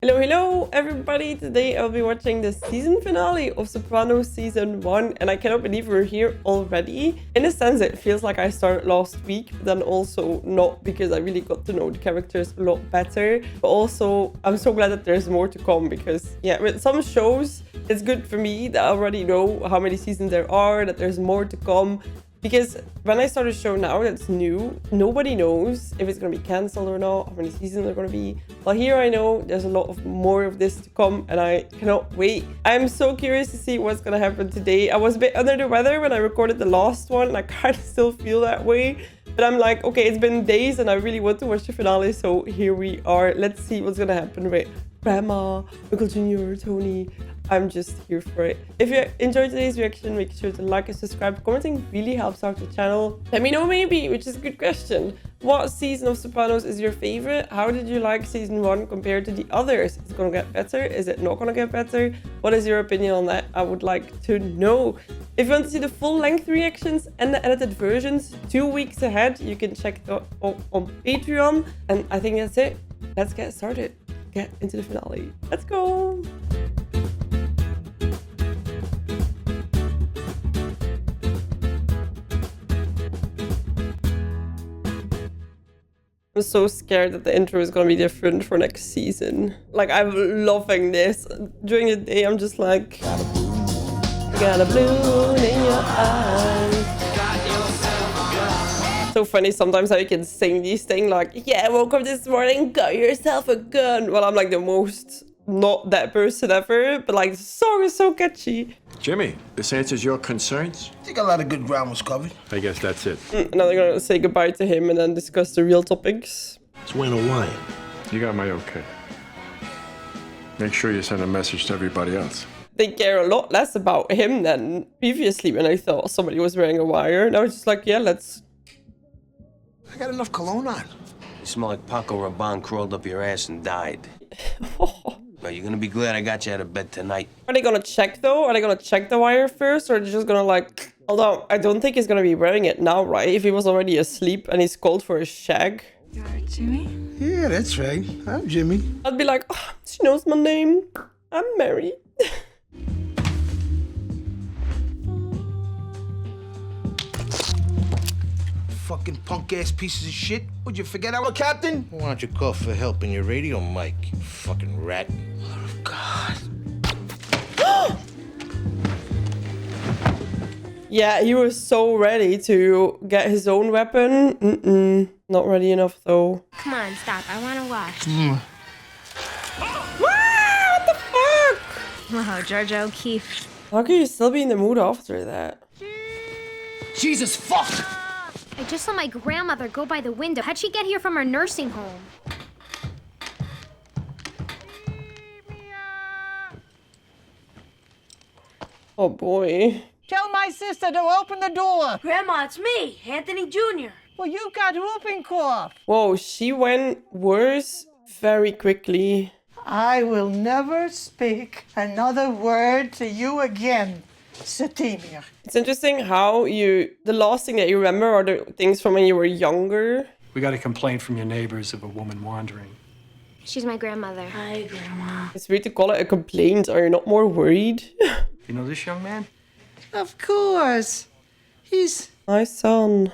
Hello everybody! Today I'll be watching the season finale of Sopranos season 1 and I cannot believe we're here already. In a sense it feels like I started last week, but then also not, because I really got to know the characters a lot better. But also I'm so glad that there's more to come, because yeah, with some shows it's good for me that I already know how many seasons there are, that there's more to come. Because when I start a show now that's new, nobody knows if it's going to be cancelled or not, how many seasons are going to be. Well, here I know there's a lot of more of this to come and I cannot wait. I'm so curious to see what's going to happen today. I was a bit under the weather when I recorded the last one and I kind of still feel that way. But I'm like, okay, it's been days and I really want to watch the finale, so here we are. Let's see what's going to happen with Grandma, Uncle Junior, Tony. I'm just here for it. If you enjoyed today's reaction, make sure to like and subscribe. Commenting really helps out the channel. Let me know maybe, which is a good question. What season of Sopranos is your favorite? How did you like season 1 compared to the others? Is it gonna get better? Is it not gonna get better? What is your opinion on that? I would like to know. If you want to see the full length reactions and the edited versions 2 weeks ahead, you can check it out on Patreon. And I think that's it. Let's get started. Get into the finale. Let's go. I'm so scared that the intro is gonna be different for next season. Like, I'm loving this. During the day, I'm just like, got a balloon in your eyes. So funny sometimes how you can sing these things like, yeah, woke up this morning, got yourself a gun. Well, I'm like the most not that person ever, but like the song is so catchy. Jimmy, this answers your concerns? I think a lot of good ground was covered. I guess that's it. Now they're gonna say goodbye to him and then discuss the real topics. It's Wayne O'Ryan. You got my okay. Make sure you send a message to everybody else. They care a lot less about him than previously when I thought somebody was wearing a wire. Now it's just like, yeah, let's... I got enough cologne on. You smell like Paco Rabanne crawled up your ass and died. But you're gonna be glad I got you out of bed tonight. Are they gonna check though? Are they gonna check the wire first, or are they just gonna like... Although, I don't think he's gonna be wearing it now, right? If he was already asleep and he's called for a shag. You're Jimmy? Yeah, that's right. I'm Jimmy. I'd be like, oh, she knows my name. I'm Mary. Fucking punk-ass pieces of shit. Would you forget our captain? Why don't you call for help in your radio mic, you fucking rat? Oh, God. Yeah, he was so ready to get his own weapon. Not ready enough though. Come on, stop. I want to watch. What the fuck? Wow, George O'Keefe. How can you still be in the mood after that? Jesus, fuck! I just saw my grandmother go by the window. How'd she get here from her nursing home? Oh boy. Tell my sister to open the door. Grandma, it's me, Anthony Jr. Well, you got whooping cough. Whoa, she went worse very quickly. I will never speak another word to you again, Satimir. It's interesting how the last thing that you remember are the things from when you were younger. We got a complaint from your neighbors of a woman wandering. She's my grandmother. Hi, Grandma. It's weird to call it a complaint. Are you not more worried? You know this young man? Of course. He's My son.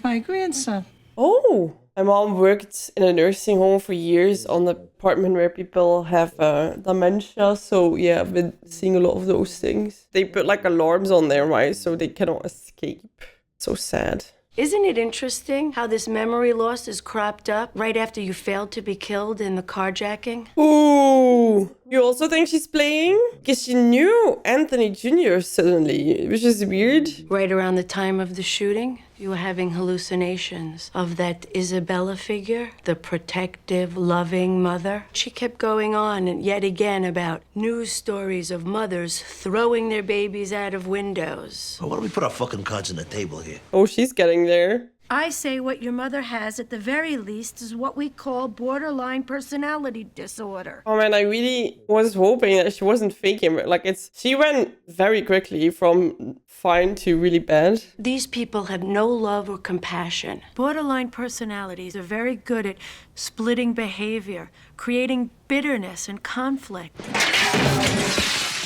my grandson. Oh, my mom worked in a nursing home for years on the apartment where people have dementia. So yeah, I've been seeing a lot of those things. They put like alarms on there, right? So they cannot escape. So sad. Isn't it interesting how this memory loss is cropped up right after you failed to be killed in the carjacking? Ooh, you also think she's playing? Because she knew Anthony Jr. suddenly, which is weird. Right around the time of the shooting, you were having hallucinations of that Isabella figure, the protective, loving mother. She kept going on and yet again about news stories of mothers throwing their babies out of windows. Why don't we put our fucking cards on the table here? Oh, she's getting there. I say what your mother has at the very least is what we call borderline personality disorder. Oh man, I really was hoping that she wasn't faking it. Like, she went very quickly from fine to really bad. These people have no love or compassion. Borderline personalities are very good at splitting behavior, creating bitterness and conflict.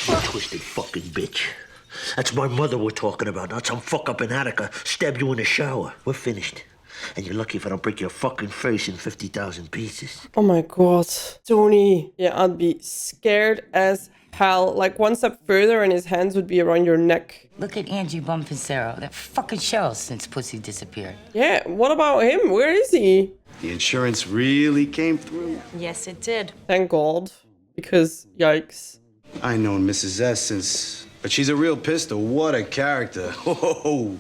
You twisted fucking bitch. That's my mother we're talking about, not some fuck up in Attica stab you in the shower. We're finished. And you're lucky if I don't break your fucking face in 50,000 pieces. Oh my god. Tony. Yeah, I'd be scared as hell. Like, one step further and his hands would be around your neck. Look at Angie Bumpensero, that fucking show since Pussy disappeared. Yeah, what about him? Where is he? The insurance really came through. Yes, it did. Thank God. Because, yikes. I known Mrs. S since... But she's a real pistol. What a character. Oh.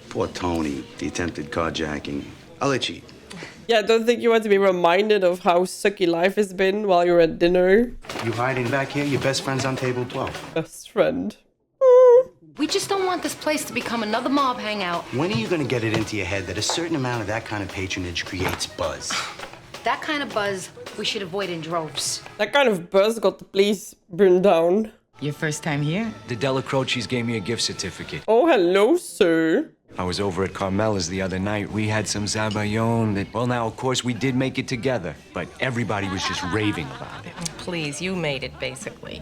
Poor Tony, the attempted carjacking. I'll let you eat. Yeah, I don't think you want to be reminded of how sucky life has been while you're at dinner. You hiding back here? Your best friend's on table 12. Best friend. We just don't want this place to become another mob hangout. When are you gonna get it into your head that a certain amount of that kind of patronage creates buzz? That kind of buzz we should avoid in droves. That kind of buzz got the place burned down. Your first time here? The Delacroces gave me a gift certificate. Oh, hello, sir. I was over at Carmela's the other night. We had some zabaion that, well, now, of course, we did make it together, but everybody was just raving about it. Please, you made it, basically.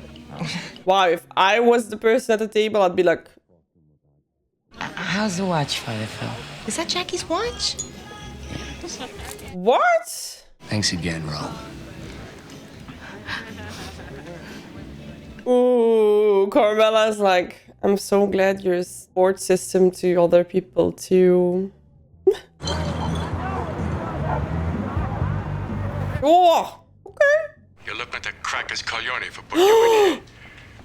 Wow, if I was the person at the table, I'd be like... How's the watch, Father Phil? Is that Jackie's watch? What? Thanks again, Ro. Ooh, Carmela's like, I'm so glad you're a support system to other people too. Oh, okay. You're looking at the crackers Coglione for putting you in here.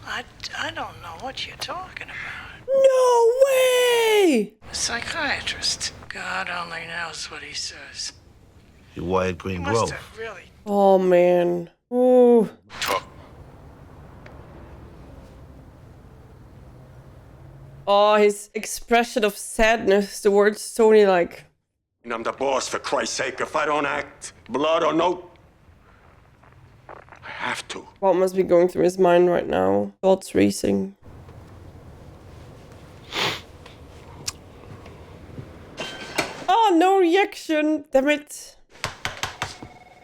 I don't know what you're talking about. No way! A psychiatrist. God only knows what he says. You Wyatt Green Must Grove. have really. Oh man. Ooh. Oh, his expression of sadness towards Tony, like... I'm the boss, for Christ's sake. If I don't act, blood or no... I have to. What must be going through his mind right now? Thoughts racing. Oh, no reaction. Damn it.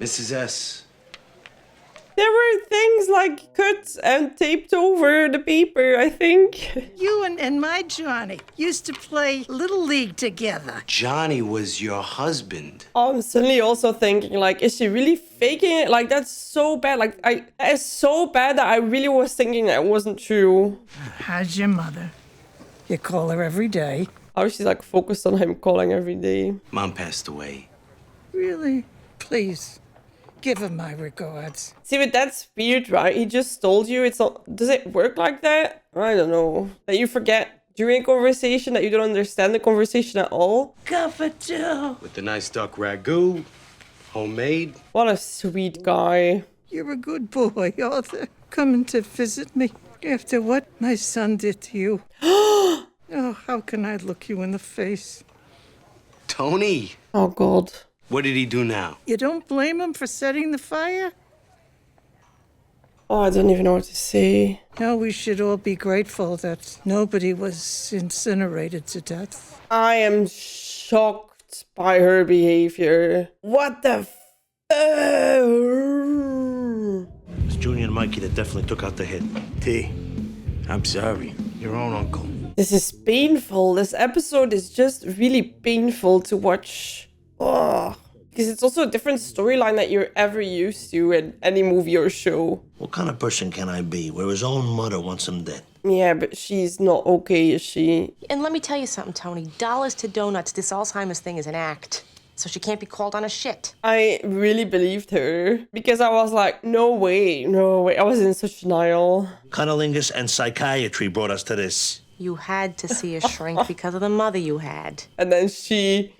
Mrs. S. There were things like cut and taped over the paper, I think. You and my Johnny used to play Little League together. Johnny was your husband. I'm suddenly also thinking, like, is she really faking it? Like, that's so bad. Like, that is so bad that I really was thinking that it wasn't true. How's your mother? You call her every day. How she's, like, focused on him calling every day. Mom passed away. Really? Please. Give him my regards. See, but that's weird, right? He just told you. It's not... Does it work like that? I don't know. That you forget during a conversation, that you don't understand the conversation at all. Cafeteria. With the nice duck ragu, homemade. What a sweet guy. You're a good boy, Arthur. Coming to visit me after what my son did to you. Oh, how can I look you in the face? Tony. Oh, God. What did he do now? You don't blame him for setting the fire? Oh, I don't even know what to say. Now we should all be grateful that nobody was incinerated to death. I am shocked by her behavior. What the f... It's Junior and Mikey that definitely took out the hit. T, I'm sorry. Your own uncle. This is painful. This episode is just really painful to watch. Oh, because it's also a different storyline that you're ever used to in any movie or show. What kind of person can I be where his own mother wants him dead? Yeah, but she's not okay, is she? And let me tell you something, Tony. Dollars to donuts, this Alzheimer's thing is an act. So she can't be called on a shit. I really believed her. Because I was like, no way. I was in such denial. Cunnilingus and psychiatry brought us to this. You had to see a shrink because of the mother you had. And then she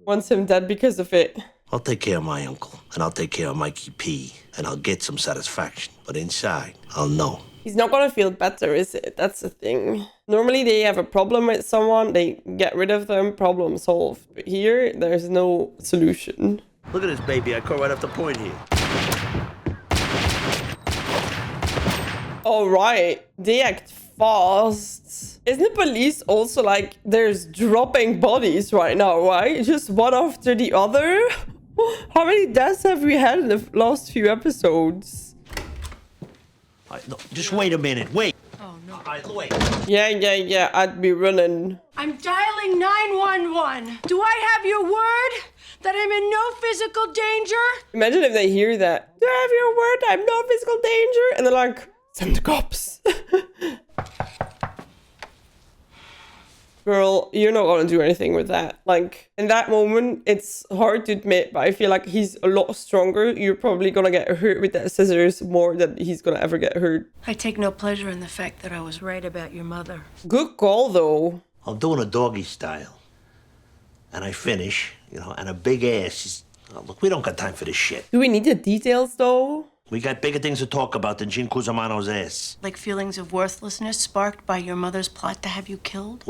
wants him dead because of it. I'll take care of my uncle, and I'll take care of Mikeebee, and I'll get some satisfaction. But inside, I'll know. He's not gonna feel better, is it? That's the thing. Normally they have a problem with someone, they get rid of them, problem solved. But here, there's no solution. Look at this baby. I caught right off the point here. All right, they act fast. Isn't the police also like, there's dropping bodies right now, right? Just one after the other? How many deaths have we had in the last few episodes? No, just wait a minute. Wait. Oh, no. Wait. Yeah, I'd be running. I'm dialing 911. Do I have your word that I'm in no physical danger? Imagine if they hear that. Do I have your word? I'm no physical danger? And they're like, send the cops. Girl, you're not gonna do anything with that. Like, in that moment, it's hard to admit, but I feel like he's a lot stronger. You're probably gonna get hurt with that scissors more than he's gonna ever get hurt. I take no pleasure in the fact that I was right about your mother. Good call, though. I'm doing a doggy style. And I finish, you know, and a big ass is... Oh, look, we don't got time for this shit. Do we need the details, though? We got bigger things to talk about than Gene Cusimano's ass. Like feelings of worthlessness sparked by your mother's plot to have you killed?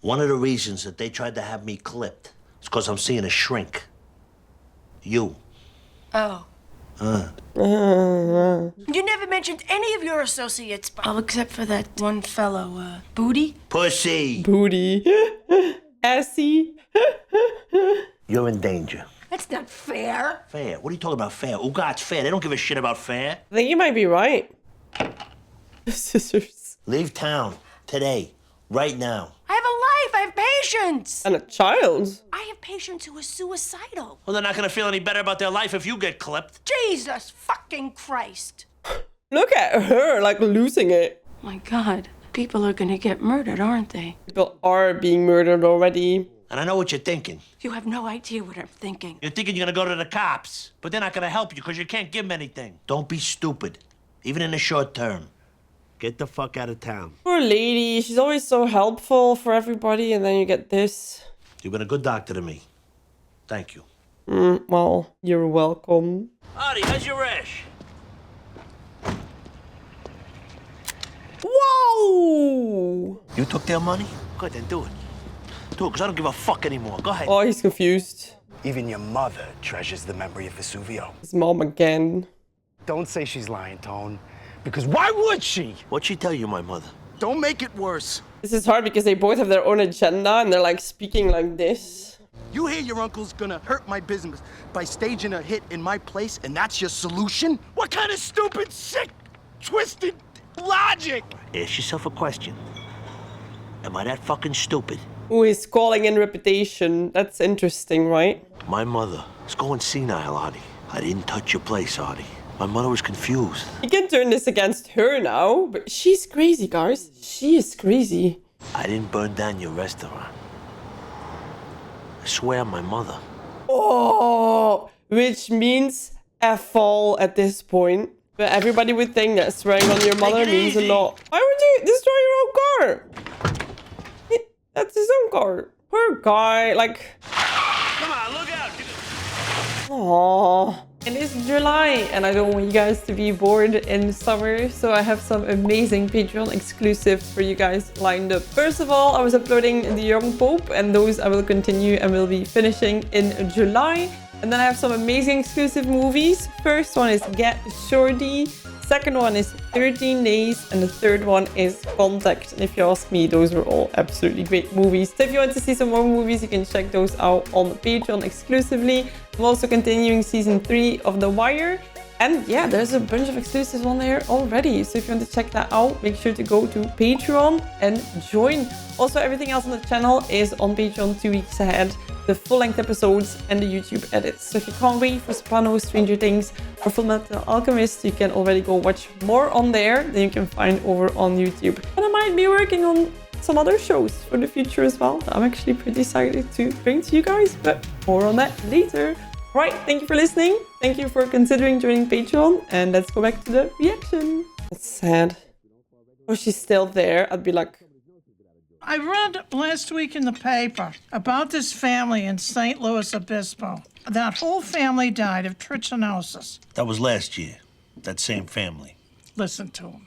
One of the reasons that they tried to have me clipped is because I'm seeing a shrink. You. Oh. You never mentioned any of your associates. All except for that one fellow, Booty? Pussy. Booty. Assy. You're in danger. That's not fair. Fair? What are you talking about fair? Oh, God's fair. They don't give a shit about fair. I think you might be right. Scissors. Leave town. Today. Right now. I have a life. I have patience. And a child. I have patients who are suicidal. Well, they're not gonna feel any better about their life if you get clipped. Jesus fucking Christ. Look at her, like, losing it. My God. People are gonna get murdered, aren't they? People are being murdered already. And I know what you're thinking. You have no idea what I'm thinking. You're thinking you're gonna go to the cops, but they're not gonna help you because you can't give them anything. Don't be stupid, even in the short term. Get the fuck out of town. Poor lady, she's always so helpful for everybody, and then you get this. You've been a good doctor to me. Thank you. Well, you're welcome. Artie, how's your rash? Whoa! You took their money? Good, then do it. Do it, because I don't give a fuck anymore. Go ahead. Oh, he's confused. Even your mother treasures the memory of Vesuvio. His mom again. Don't say she's lying, Tone. Because why would she? What'd she tell you, my mother? Don't make it worse. This is hard because they both have their own agenda and they're like speaking like this. You hear your uncle's gonna hurt my business by staging a hit in my place, and that's your solution? What kind of stupid, sick, twisted logic? Ask yourself a question. Am I that fucking stupid? Who is calling in reputation? That's interesting, right? My mother is going senile, Artie. I didn't touch your place, Artie. My mother was confused. You can turn this against her now, but she's crazy, guys. She is crazy. I didn't burn down your restaurant. I swear on my mother. Oh, which means F-all at this point. But everybody would think that swearing on your mother means a lot. Why would you destroy your own car? That's his own car. Poor guy, like... Come on, look out! Aww. It is July and I don't want you guys to be bored in summer, so I have some amazing Patreon exclusives for you guys lined up. First of all, I was uploading The Young Pope, and those I will continue and will be finishing in July. And then I have some amazing exclusive movies. First one is Get Shorty. Second one is 13 Days, and the third one is Contact. And if you ask me, those were all absolutely great movies. So if you want to see some more movies, you can check those out on Patreon exclusively. I'm also continuing season 3 of The Wire. And yeah, there's a bunch of exclusives on there already. So if you want to check that out, make sure to go to Patreon and join. Also, everything else on the channel is on Patreon 2 weeks ahead. The full-length episodes and the YouTube edits. So if you can't wait for Sopranos, Stranger Things, or Fullmetal Alchemist, you can already go watch more on there than you can find over on YouTube. And I might be working on some other shows for the future as well that I'm actually pretty excited to bring to you guys, but more on that later. Right, thank you for listening. Thank you for considering joining Patreon, and let's go back to the reaction. It's sad. Oh, she's still there. I'd be like... I read last week in the paper about this family in St. Louis Obispo. That whole family died of trichinosis. That was last year. That same family. Listen to him.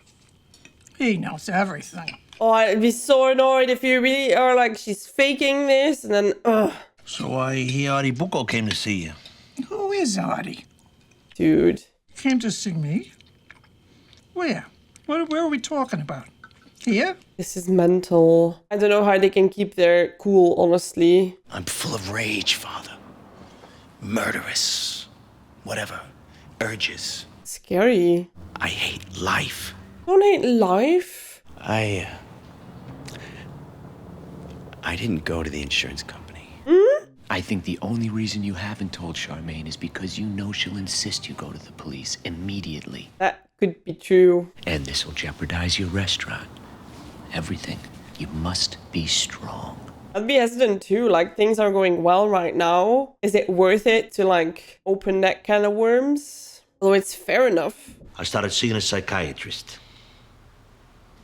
He knows everything. Oh, I'd be so annoyed if you really are like, she's faking this, and then, ugh. So I hear Artie Bucco came to see you. Who is Artie? Dude. Came to see me? Where? Where are we talking about? Here? This is mental. I don't know how they can keep their cool, honestly. I'm full of rage, Father. Murderous. Whatever. Urges. Scary. I hate life. Don't hate life? I didn't go to the insurance company. I think the only reason you haven't told Charmaine is because you know she'll insist you go to the police immediately. That could be true. And this will jeopardize your restaurant. Everything. You must be strong. I'd be hesitant too, like things are going well right now. Is it worth it to like open that can of worms? Although it's fair enough. I started seeing a psychiatrist.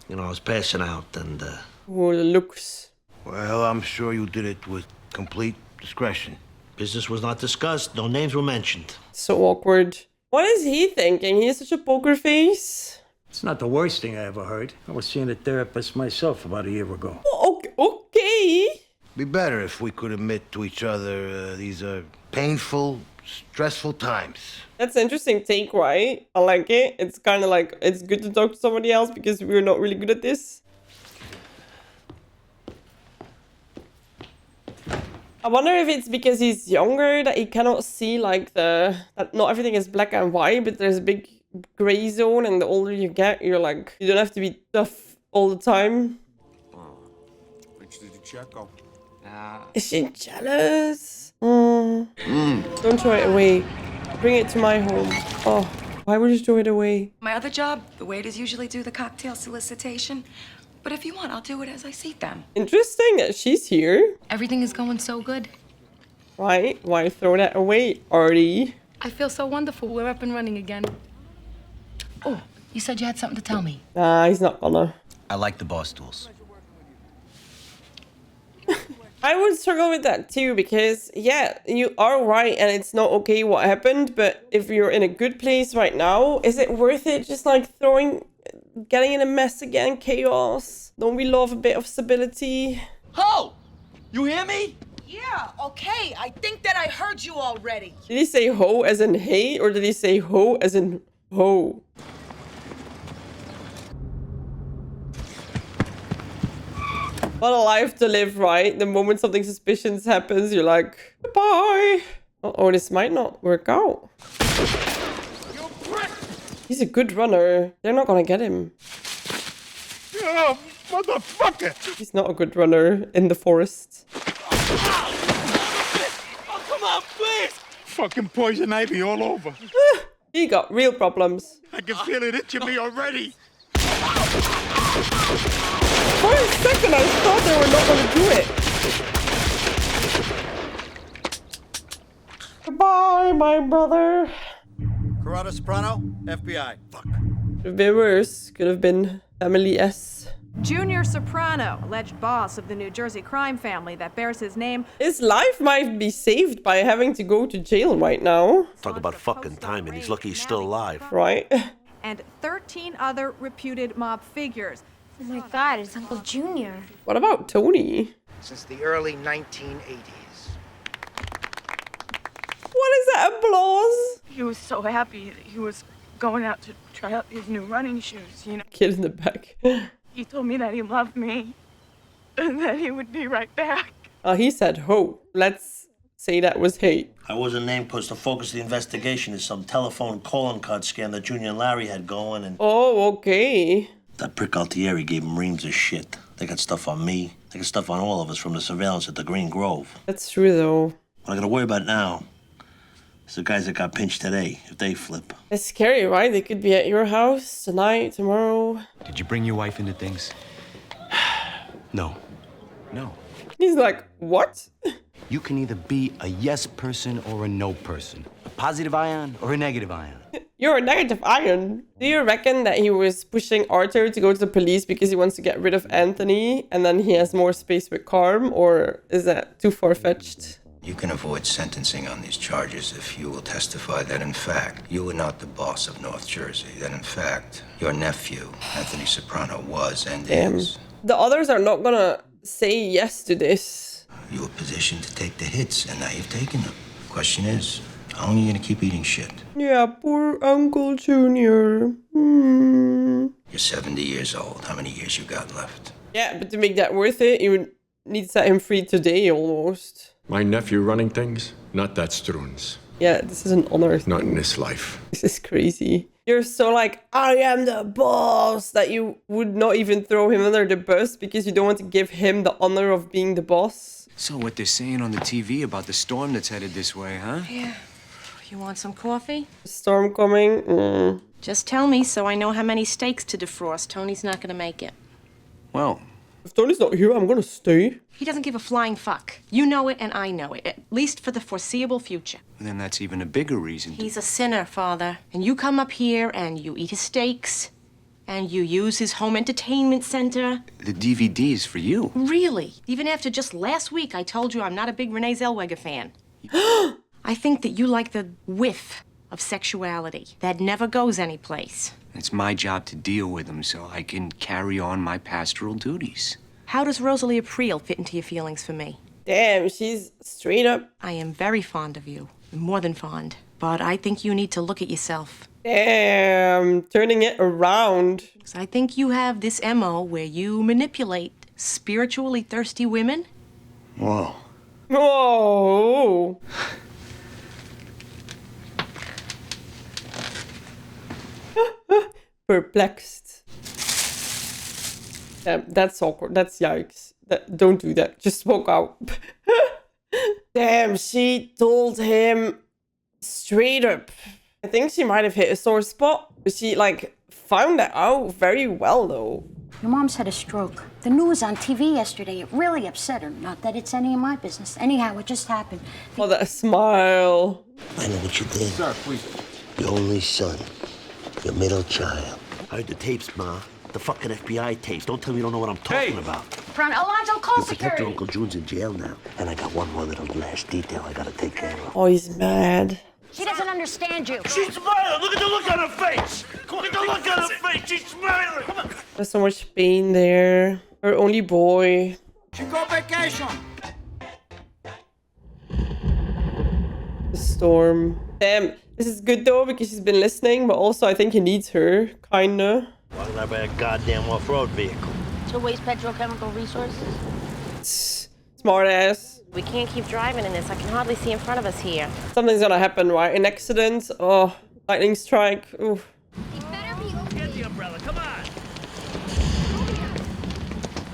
You know, I was passing out and, Oh, the looks. Well, I'm sure you did it with complete discretion. Business was not discussed. No names were mentioned. So awkward. What is he thinking? He has such a poker face. It's not the worst thing I ever heard. I was seeing a therapist myself about a year ago. Oh, okay. Be better if we could admit to each other these are painful, stressful times. That's an interesting take, right? I like it. It's kind of like, it's good to talk to somebody else because we're not really good at this. I wonder if it's because he's younger that he cannot see like that not everything is black and white, but there's a big gray zone, and the older you get, you're like, you don't have to be tough all the time. Is she jealous? Don't throw it away. Bring it to my home. Oh, why would you throw it away? My other job, the waiters usually do the cocktail solicitation. But if you want, I'll do it as I see them. Interesting that she's here. Everything is going so good. Right? Why throw that away, Artie? I feel so wonderful. We're up and running again. Oh, you said you had something to tell me. Nah, he's not gonna. I like the bar stools. I would struggle with that too, because yeah, you are right and it's not okay what happened, but if you're in a good place right now, is it worth it just like getting in a mess again, chaos? Don't we love a bit of stability? Ho! You hear me? Yeah, okay. I think that I heard you already. Did he say ho as in hey, or did he say ho as in ho? What a life to live, right? The moment something suspicious happens, you're like, goodbye. Uh-oh, this might not work out. He's a good runner. They're not gonna get him. Oh, motherfucker! He's not a good runner in the forest. Oh, come on, please! Fucking poison ivy all over. He got real problems. I can feel it itching me already. For a second, I thought they were not going to do it. Goodbye, my brother. Corrado Soprano, FBI. Fuck. Could have been worse. Could have been Family S. Junior Soprano, alleged boss of the New Jersey crime family that bears his name. His life might be saved by having to go to jail right now. Talk about fucking timing. He's lucky he's still alive. Right? And 13 other reputed mob figures. Oh my God, it's Uncle Junior. What about Tony? Since the early 1980s. What is that applause? He was so happy that he was going out to try out his new running shoes, you know. Kid in the back. He told me that he loved me and that he would be right back. He said ho. Let's say that was hate. I wasn't named because the focus of the investigation is some telephone calling card scam that Junior and Larry had going, and... Oh, okay. That prick Altieri gave him reams of shit. They got stuff on me. They got stuff on all of us from the surveillance at the Green Grove. That's true, though. What I gotta worry about now is the guys that got pinched today, if they flip. It's scary, right? They could be at your house tonight, tomorrow. Did you bring your wife into things? No. No. He's like, what? You can either be a yes person or a no person. A positive ion or a negative ion. You're a negative ion. Do you reckon that he was pushing Arthur to go to the police because he wants to get rid of Anthony and then he has more space with Carm? Or is that too far-fetched? You can avoid sentencing on these charges if you will testify that, in fact, you were not the boss of North Jersey. That, in fact, your nephew, Anthony Soprano, was and is. The others are not gonna say yes to this. You were positioned to take the hits, and now you've taken them. Question is, how long are you gonna keep eating shit? Yeah, poor Uncle Junior. You're 70 years old. How many years you got left? Yeah, but to make that worth it, you would need to set him free today, almost. My nephew running things? Not that Struns. Yeah, this is an honor. Not in this life. This is crazy. You're so like, I am the boss, that you would not even throw him under the bus because you don't want to give him the honor of being the boss. So what they're saying on the TV about the storm that's headed this way, huh? Yeah. You want some coffee? Storm coming? Just tell me so I know how many steaks to defrost. Tony's not gonna make it. Well, if Tony's not here, I'm gonna stay. He doesn't give a flying fuck. You know it and I know it, at least for the foreseeable future. then that's even a bigger reason. He's a sinner, Father. And you come up here and you eat his steaks and you use his home entertainment center. The DVD is for you. Really? Even after just last week I told you I'm not a big Renee Zellweger fan. I think that you like the whiff of sexuality that never goes anyplace. It's my job to deal with them so I can carry on my pastoral duties. How does Rosalie April fit into your feelings for me? Damn, she's straight up. I am very fond of you. More than fond. But I think you need to look at yourself. Damn, turning it around. I think you have this MO where you manipulate spiritually thirsty women. Whoa. Whoa. Perplexed. That's awkward. That's yikes. Don't do that. Just walk out. Damn, she told him straight up. I think she might have hit a sore spot. But she, like, found that out very well, though. Your mom's had a stroke. The news on TV yesterday, it really upset her. Not that it's any of my business. Anyhow, it just happened. Oh, that smile. I know what you did. Sir, please. Your only son. Your middle child. I heard the tapes, Ma. The fucking FBI tapes. Don't tell me you don't know what I'm talking about. Alonso, call You protect security. your Uncle June's in jail now. And I got one more little last detail I gotta take care of. Oh, he's mad. She doesn't understand you. She's smiling! Look at the look on her face! Look at the look on her face! She's smiling! Come on! There's so much pain there. Her only boy. She go vacation. The storm. Damn, this is good though because she's been listening, but also I think he needs her, kinda. Why did I buy a goddamn off-road vehicle? To waste petrochemical resources? Smart ass. We can't keep driving in this. I can hardly see in front of us here. Something's gonna happen, right? An accident. Oh, lightning strike. Oof. Get the umbrella, come on!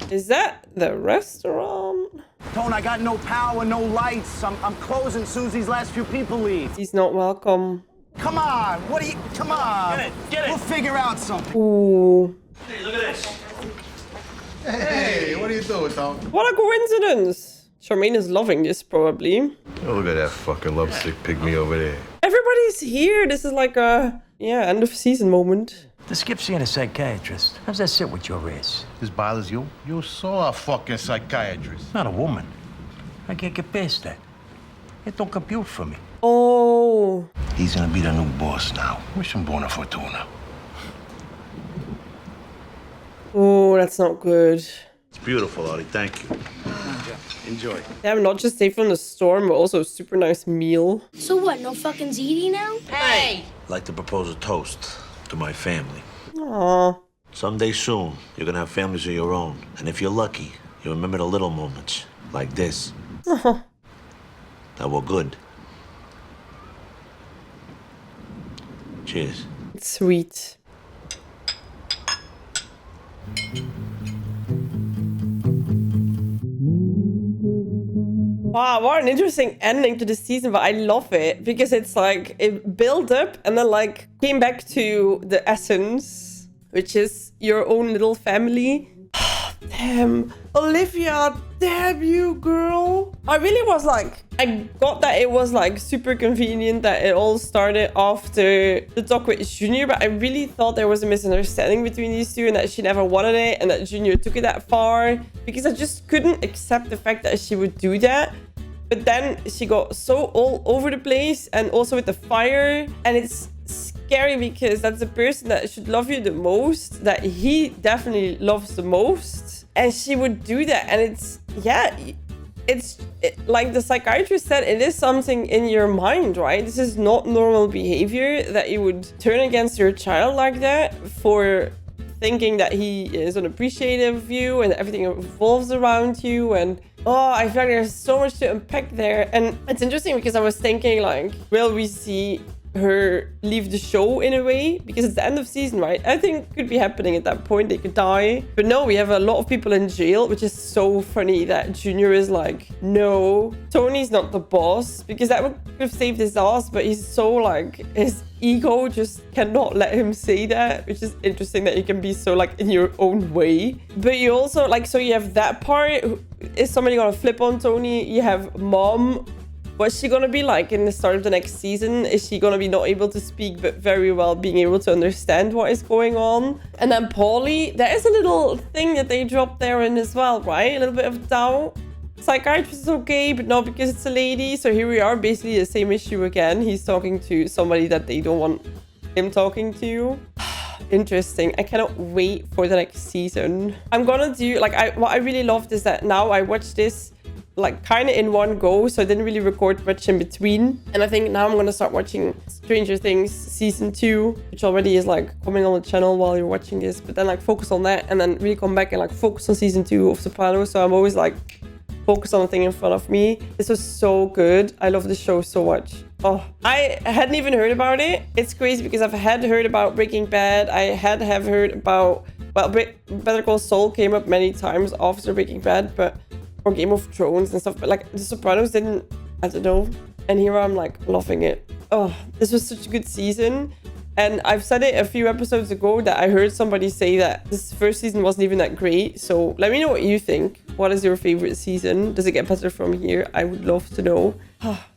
Is that the restaurant? Tone, I got no power, no lights. I'm closing Susie's last few people leave. He's not welcome. Come on, what are you? Come on. Get it! We'll figure out something. Ooh. Hey, look at this. Hey, what are you doing, Tom? What a coincidence. Charmaine is loving this, probably. Oh, look at that fucking lovesick pygmy over there. Everybody's here. This is like a, end of season moment. The skip's seeing a psychiatrist. How's that sit with your ass? This bothers you? You saw a fucking psychiatrist. Not a woman. I can't get past that. It don't compute for me. Oh. He's gonna be the new boss now. Wish him buona fortuna. Oh, that's not good. It's beautiful, Artie. Thank you. Enjoy. Damn, not just safe from the storm, but also a super nice meal. So what, no fucking ziti now? Hey! I'd like to propose a toast to my family. Aww. Someday soon, you're gonna have families of your own. And if you're lucky, you'll remember the little moments, like this, that were good. Cheers. Sweet. Wow, what an interesting ending to the season, but I love it because it's like it built up and then like came back to the essence, which is your own little family. Damn, Olivia, damn you, girl. I really was like, I got that it was like super convenient that it all started after the talk with Junior, but I really thought there was a misunderstanding between these two and that she never wanted it and that Junior took it that far because I just couldn't accept the fact that she would do that. But then she got so all over the place, and also with the fire, and it's scary because that's the person that should love you the most, that he definitely loves the most, and she would do that. And it's, yeah, like the psychiatrist said, it is something in your mind, right? This is not normal behavior that you would turn against your child like that for thinking that he is unappreciative of you and everything revolves around you. And oh, I feel like there's so much to unpack there. And it's interesting because I was thinking, like, will we see her leave the show in a way? Because it's the end of season, right? I think it could be happening at that point. They could die. But no, we have a lot of people in jail, which is so funny that Junior is like, no, Tony's not the boss, because that would have saved his ass. But he's so like, his ego just cannot let him say that, which is interesting that you can be so like in your own way. But you also like, so you have that part. Is somebody gonna flip on Tony? You have Mom. What's she gonna be like in the start of the next season? Is she gonna be not able to speak, but very well being able to understand what is going on? And then Paulie, there is a little thing that they dropped there in as well, right? A little bit of doubt. Psychiatrist is okay, but not because it's a lady. So here we are, basically the same issue again. He's talking to somebody that they don't want him talking to. Interesting. I cannot wait for the next season. I'm gonna do, like, what I really loved is that now I watch this like kind of in one go, so I didn't really record much in between. And I think now I'm gonna start watching Stranger Things season 2, which already is like coming on the channel while you're watching this, but then like focus on that and then really come back and like focus on season 2 of Sopranos. So I'm always like focus on the thing in front of me. This was so good. I love the show so much. Oh, I hadn't even heard about it. It's crazy because I've had heard about Breaking Bad. I have heard about, well, Better Call Saul came up many times after Breaking Bad, but or Game of Thrones and stuff, but like the Sopranos didn't, I don't know. And here I'm like loving it. Oh, this was such a good season. And I've said it a few episodes ago that I heard somebody say that this first season wasn't even that great. So let me know what you think. What is your favorite season? Does it get better from here? I would love to know.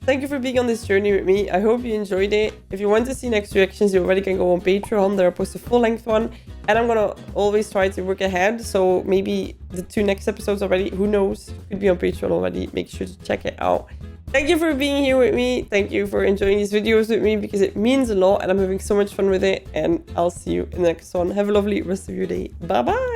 Thank you for being on this journey with me. I hope you enjoyed it. If you want to see next reactions, you already can go on Patreon. There I post a full-length one. And I'm gonna always try to work ahead. So maybe the 2 next episodes already, who knows? Could be on Patreon already. Make sure to check it out. Thank you for being here with me. Thank you for enjoying these videos with me because it means a lot and I'm having so much fun with it. And I'll see you in the next one. Have a lovely rest of your day. Bye-bye.